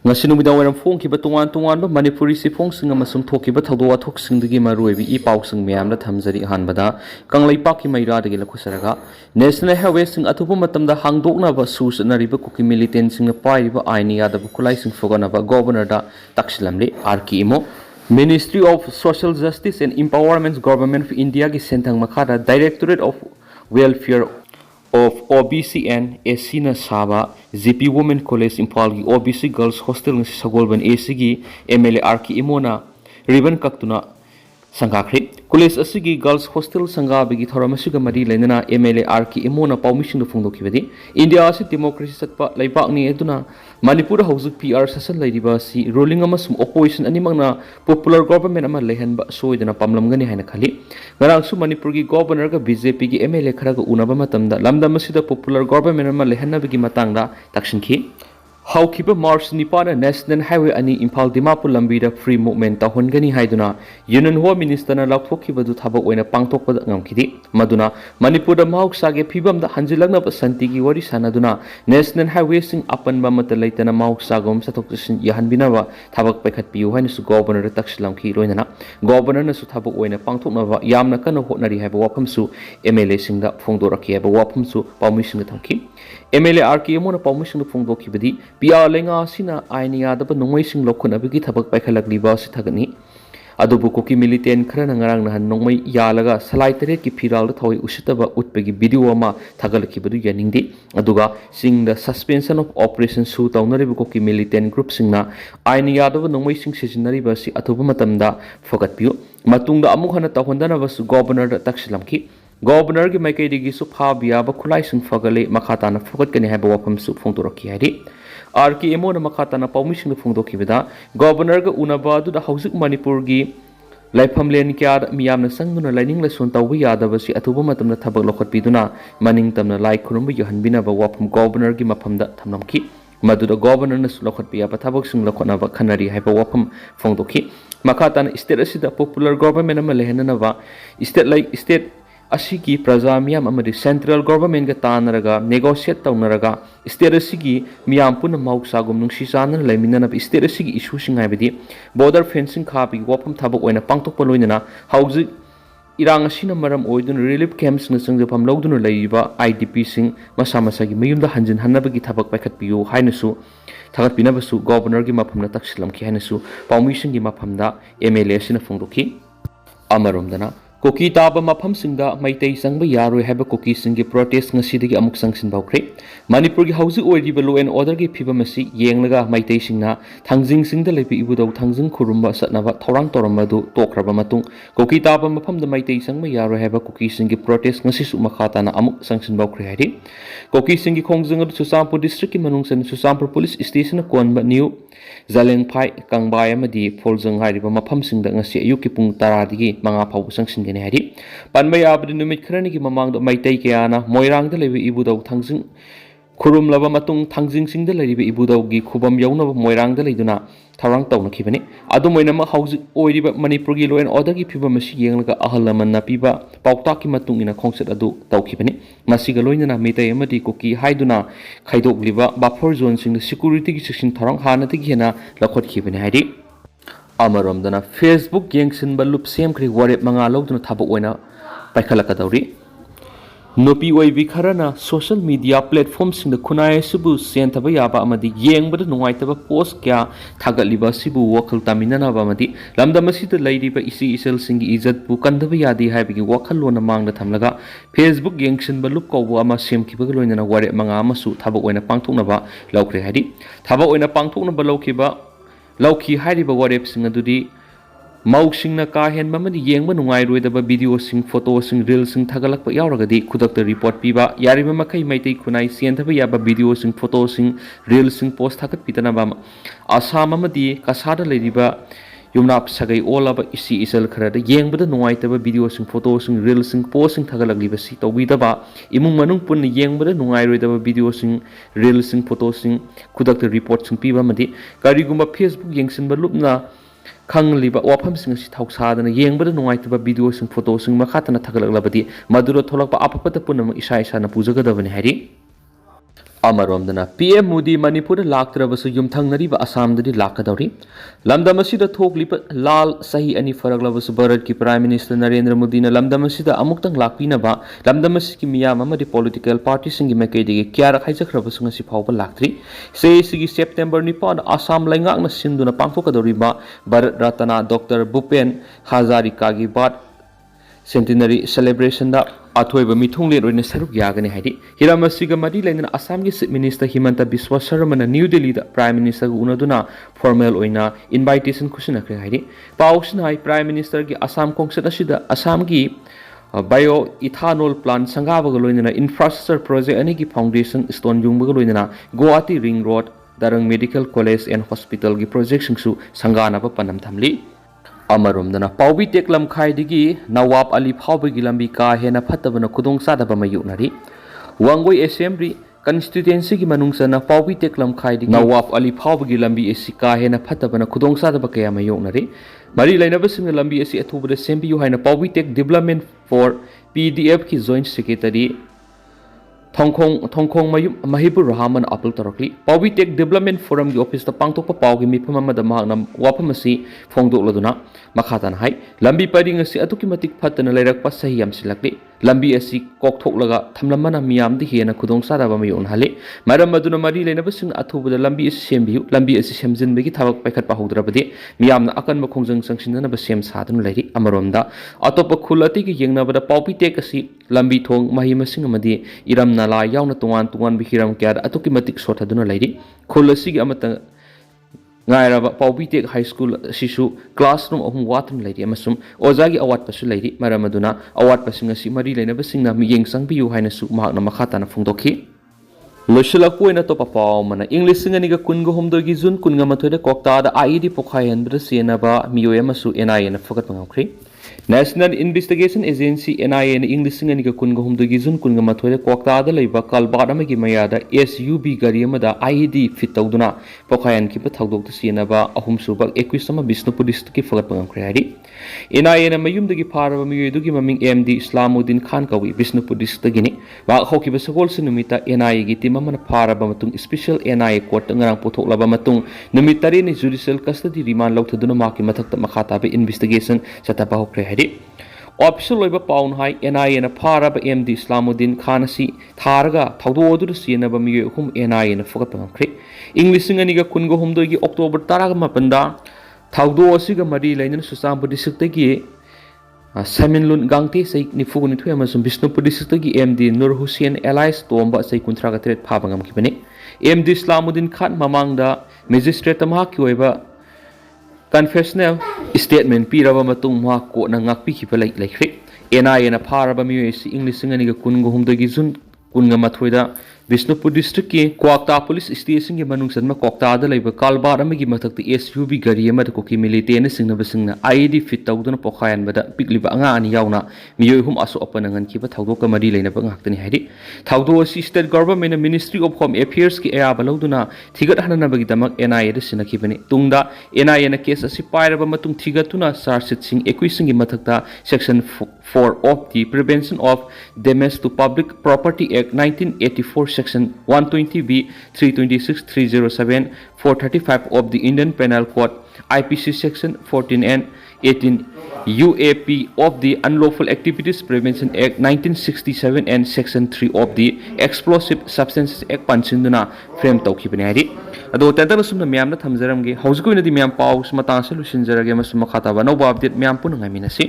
Ngashi numidang waram phongkiba tongan-tonganba Manipuri sifhongsing amasung thokiba thawdok wathoksingdagi maruoibi ipausing miyamna thamjari ahanbada Kangleipakki Mairadagi lakhusaraga National Highway sing atupa matamda hangdoknaba susnariba Kuki militantsingna pairiba aini yadaba khulaising foganaba Governor da taksilamli RK Imo Ministry of Social Justice and Empowerment Government of India ki sentang makhada Directorate of Welfare of OBC and SC na saba GP Women College Impal ki OBC Girls Hostel ng Sagolban AC ki MLA RK Imo na ribbon kaktuna sangakri College asigi Girls Hostel sangabi ki thoramasiga mari lainana MLA RK Imo na permission phongdokibadi India asi democracy satpa laibak ni eduna Manipur haujuk PR session laidiba si ruling amasum opposition animangna popular government ama lehanba soidana pamlamgani haina khali ngarangsu Manipur ki governor ga BJP ki MLA khara ga unaba matamda lamdam asida popular government ama lehanabigi matangda takshinki Haukiba March Nipana National Highway ani Impal Dimapur lambida free movement tahongani haiduna Union Home Minister na lakthokhibadu thabak oina pangthokpada ngamkhidi maduna Manipur da mahuksage phibam da hanjilagna santi gi wari sanaduna National Highway sing apanba mata leitana mahuksagom sathoksin yahanbinaba thabak paikhatpiu haina su governor da taksilamki roinana governor na su thabak oina pangthoknaba yamna kana hotnari haiba waphamsu MLA singda phongdoraki haiba waphamsu permission thamki MLA RK Imo na permission phongdokibadi Pia lenga sina ainia daba nongmai sing lokhon abigi thabak paikhalakliba si thagani adubu Kuki militant khara ngarang nahan nongmai yalaga salai tere ki phiral da thoi usitaba utpegi video ama thagalakibadu yaningdi aduga sing the suspension of operation su tawnaribu Kuki militant group singna ainia daba nongmai sing sijinariba si athuba matamda phagatpiu matungda amuk hana tahondana basu governor da taksilamki Governor ki Meitei dagi su phabia ba khulai sing phagale makhatana phagat haiba wafam su phongdoraki hari RK Imo na makhatana permission phongdokibada Governor ga unaba du da haujuk Manipur gi laifam len kya miyamna sangduna laining lason tawba yadaba si athuba matamna thabak lokhatpiduna maning tamna lai khurumba yohanbina ba wafam Governor gi maphamda thamnamki maduda Governor na su lokhatpiya ba thabak sing lokhotnaba khanari haiba wafam phongdoki makhatana state asida popular government ama lehanana state asigi praja miyam amadi central government ga tanaraga negotiate tawnaraga state asigi miyam puna mahuksagum nungsi chana laiminana state asigi issue singai bidi border fencing khabi wapam thabak oina pangthokpa loinana hauji irang asina maram oidun relief camps na sangjapam lawduna laiba IDP sing masa gi mayumda hanjin hanabagi thabak paikhatpiu hainasu thagatpinabasu governor gi maphamna taksilamki hainasu permission gi maphamda MLA sina phongdoki amaromdana Kuki taba mafam singda Meitei sangba yaroi haiba Kuki singi protest ngasidagi amuk sangsin bawkre Manipur gi hauji oiriba law and order gi phibam asi yenglaga Meitei singna thangjing singda lepi ibudau thangjing khurumba satnaba thorang toramadu tokraba matung Kuki taba mafam da Meitei sangba yaroi haiba Kuki singi protest ngasi su makhatana amuk sangsin bawkre hari Kuki singi khongjing adu Susampur district ki manungsan Susampur police station konba new Zalengphai Kangbai amadi Pholjang hairiba mafam singda ngasi ayuk ki pung 10 dagi manga phau sangsin hari panmai abdi numit khrani ki mamang do Meitei kayana moirang da lebi ibudau thangjing khurum laba matung thangjing sing da lebi ibudau gi khubam yauna moirang da leiduna tharang tawna khibani adu moina ma hauji oiriba Manipur gi law and order gi phibam masi yenglaga ahalaman na piba paukta ki matung ina khongset adu tawkhibani masiga loinana Meitei amadi Kuki haiduna khaidok liba buffer zone sing da security gi section tharang hana tigi hena lakhot khibani haidi Amaromdana Facebook yengsin balup semkri warep manga logduna thabak oina paikhalakadawri Nopi oibi kharana social media platform sing da khunai subu senthaba yaba amadi yengbada nungaitaba post kya thagaliba sibu wakhal taminana ba amadi lamdam asida laidiba isi isel singi ijat bu kandaba yadi haibigi wakhal lona mangda thamlaga Facebook yengsin balup kawwa ama semkibaga loinana warep manga amasu thabak oina pangthoknaba laukre hadi thabak oina pangthoknaba laukiba Lauki hariba warep sing adudi mauk sing na ka hen mamadi yengba nungai roidaba video sing photo sing reel sing thagalakpa yauragadi khudakta report piba yariba makai Meitei khunai sienthaba yaba video sing photo sing reel sing post thagat pitana ba asam amadi kasada leriba yumnap sagai olaba isi isel kharada yengbada nungai taba video sing photo sing reel sing post sing thagalagliba si tawidaba imung manung pun yengbada nungai roidaba video sing reel sing photo sing khudakta report sing piba madi karigumba Facebook yengsinba lupna khangliba wafam sing si thausadana yengbada nungai taba video sing photo sing makhatana thagalaglabadi madura tholakpa apapata punam isa isa na pujagadabani hari अमरोमदना PM Modi Manipur लाक्तरबसु युमथंगनरिबा असमददि लाकदौरी लमदम असिदा थोकलिबा लाल सही अनि फरगलबसु भारत की प्राइम मिनिस्टर नरेंद्र मोदी न लमदम असिदा अमुक्तंग लाकपिनबा लमदम असिकी मियाम अमदि पॉलिटिकल पार्टी सिंगी मकैदिगी क्यार खाइजखरबसु ngasi फावबा लाक्त्री सेसिगी सेप्टेम्बर 9 असम लैंगाकना सिंदुना पांथोकदौरिबा भारत रत्न डॉक्टर भूपेन हजारिकागी बात सेंटिनरी सेलिब्रेशन अथोब मिथुंगले सरुक यागने हिरम मरी लेना असम की chief minister Himanta Biswa Sarma new Delhi prime minister उनदुना फॉर्मल इन्वाइटेशन खुशनख्रे पाउसना प्राइम मिनिस्टर की असम खोंसद असम की बायो इथानोल प्लांट संगाबग लोइना इंफ्रास्ट्रक्चर प्रोजेक्ट अने की फाउंडेशन स्टोन युंबग लोइना Guwahati ring road Darrang medical college and hospital की प्रोजेक्ट संगानब पनम थमली अमरोमदना पाउबी टेक्लम खाइदिगी नवाब अली फाउबगी लंबी का हेना फतबना खुदोंग सादबा मयुनरी वांगोई असेंबली कंस्टिट्युएंसी की मनुंगसना पाउबी टेक्लम खाइदिगी नवाब अली फाउबगी लंबी एसी का हेना फतबना खुदोंग सादबा कया मयुनरी मरी लेनबसिंग लंबी एसी अथुबदे सेंबियु हाइना Paobitek development for PDF की joint secretary Thongkhong Mahibur Rahman appeal तौरक्ली पाउबी टेक डेवलपमेंट फोरम की ऑफिस पांथोप पाउगी मिफम वाफम फोंदोलदुना मखातान हाई लंबी परिंग फतन लेरक सही यामसिलक्ली लंबी कोकथोलगा थमलमना मियामदि हेना खुदोंग सादाबा मयोनहाले मरम मदुना मरी लेनबसिंग अथुबदा लंबी सेमबियु लंबी सेमजिनबगी थबक पाइखटपा हौद्रबदि मियामना अकनब खोंजंग संसिननब सेम सादुन लेरि अमरोमदा अतोप खुलति की येंगनबदा पाउपी टेक असि लंबी थोंग मही मसिंग अमदि इरम नाला यावना तोंगान तोंगान बिहिरम क्यार अतुकि मतिक सोथदुना लेरि खुल असिगी अमत गायरब पाउबी टेक हाई स्कूल सिसु क्लासरूम अहुम वातम लेरि अमसुम ओजागी अवाटपसु लेरि मरमदुना अवाटपसिंग असि मरी लेनबसिंगना मियेंग संगबियु हाइनसु महाकना मखाताना फुंदोखि लोशलकु ओइना तोपा पाव मना इंग्लिश सिंगनिगा कुनगो हमदोगी जुन कुनगा मथोइदा कोक्तादा आईडी पोखायनब्र सेनबा मियोय अमसु एनआईए न फगत मंगखरि नेशनल इन्वेस्टिगेशन एजेंसी एनआईए न इंग्लिश सिंगनिगा कुनगो हमदोगी जुन कुनगा मथोइदा कोक्तादा लेबा कलबाद अमगी मयादा एसयूबी गाड़ी अमदा आईडी फिट तौदुना पोखायन की थौदोक सेनबा अहुम सुबक 21 अमा बिष्णुपुर डिस्ट्रिक्ट की फगत मंगखरि हारि एनआईए न मयुमदगी फारबा मियोयदुगी ममिंग एमडी इस्लामुद्दीन खान कवि बिष्णुपुर डिस्ट्रिक्ट गिनी वा हौकिबा सगोल सिनुमिता एनआईए की टीम अमन फारबा मतुंग स्पेशल एनआईए कोर्ट ngarang पोथोकलाबा मतुंग नुमित 3 नि जुडिशियल कस्टडी रिमांड लौथदुना माकी मथक्ता मखाताबे इन्वेस्टिगेशन सताबा होख्रे हारि ऑफिशियल लोइबा पाउन हाई एनआईए न फारबा एमडी इस्लामुद्दीन खान असि थारगा थौदोदुर सेनबा मियोय हुम एनआईए न फगत पंगख्रे इंग्लिश सिंगनिगा कुनगो हुमदोगी अक्टोबर 18 दा थौदो असिगा मरी लेनन सुसामपुर डिस्ट्रिक्ट की सैमिनलुन गांगते सै 92 अमसुम बिष्णुपुर डिस्ट्रिक्ट की एमडी नूर हुसैन एलाइस तोंबा सै 39 फाबंगम किबने एमडी इस्लामुद्दीन खान ममांगदा मजिस्ट्रेट तमा की ओइबा कन्फेशनल स्टेटमेंट पीरबा मतुंग मा कोना ngakpi खिबा लेख्रे एनआईए न फारबा मियोयसि इंग्लिश सिंगनिगा कुनगो हुमदगी जुन कुनगा मथोइदा बिष्णुपुर डिस्ट्रिक्ट की क्वाक्ता पुलिस स्टेशन की मनुंगसनमा क्वाक्तादा लेबा कालबार अमगी मथक्ता एसयूबी गाड़ी अमदा कोकी मिलिटेन सिंगनबसिंगना आईडी फिट तौदुना पोखायनबदा पिकलिबा अंगा अनि यावना मियोय हुम असो अपनंगन किबा थौदोक मरी लेनबा ngakतनि हाइदि थौदो असि state government ministry of home affairs की एयाबा लौदुना थिगत हननबगी दमक एनआईए द सिनखिबने तुंगदा एनआईए न केस असि पायरबा मतुंग थिगतुना चार्जशीट सिंग 21 सिंगी मथक्ता section 4 of the prevention of damage to public property act 1984 section 120B 326 307 435 of the Indian Penal Code IPC section 14 and 18 UAP of the Unlawful Activities Prevention Act 1967 and section 3 of the Explosive Substances Act pansinduna frame tawkhibani hari ado tentana sumna myamna thamjaramge haujukoina di myam paus matang solution jarage masum khata ba no update myam pun ngai minasi